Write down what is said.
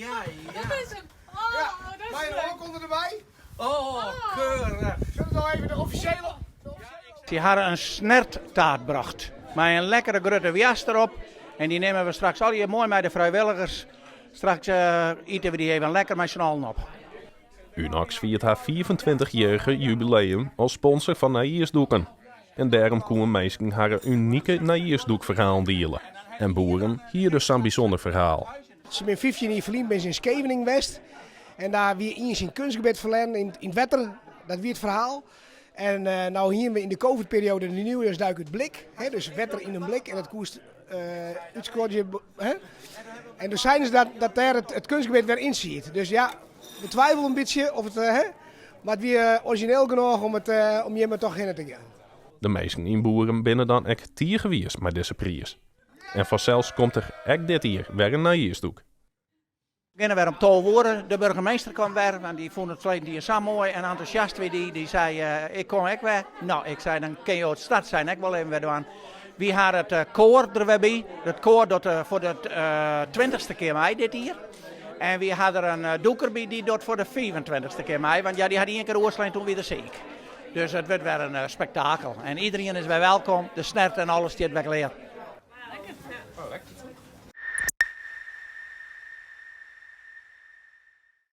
Ja. Dat is hem. Oh, dat is Mijn leuk. oorkonde erbij. Oh, keurig. Zullen we nou even de officiële... Die hadden een snerttaart gebracht. Met een lekkere grote jas erop. En die nemen we straks al hier mooi met de vrijwilligers. Straks eten we die even lekker met z'n allen op. Unox viert haar 24-jarige jubileum als sponsor van Naiersdoeken. En daarom komen mensen haar unieke Naiersdoekverhaal delen. En boeren hier dus een bijzonder verhaal. Ze ben 15 jaar verliezen, ben ze in Scheveningen West. En daar weer eens in kunstgebied verlenen, in het wetter. Dat weer het verhaal. En nou hier in de COVID-periode de nieuwjaarsduik het blik. Hè, dus wetter in een blik. En dat koest uitskortje. En dus zijn ze dat daar het kunstgebied weer in ziet. Dus ja, we twijfelen een beetje of het... maar het weer origineel genoeg om hier maar toch in te gaan. De meesten inboeren binnen dan echt tiergewiers met deze prijs. En vanzelfs komt er ook dit hier weer een Naiersdoek. We beginnen weer om 12 uur. De burgemeester kwam weer, want die vond het verleden jaar zo mooi en enthousiast weer. Die zei, ik kom ook weer. Nou, ik zei, dan kun je uit de stad zijn, ik wel even weer doen. We hadden het koor er weer bij. Het koor doet voor de 20ste keer mee dit hier. En we hadden een doeker bij die doet voor de 25ste keer mee. Want ja, die had één keer oorslaan toen weer ziek. Dus het werd weer een spektakel. En iedereen is weer welkom. De snert en alles die het weer leert.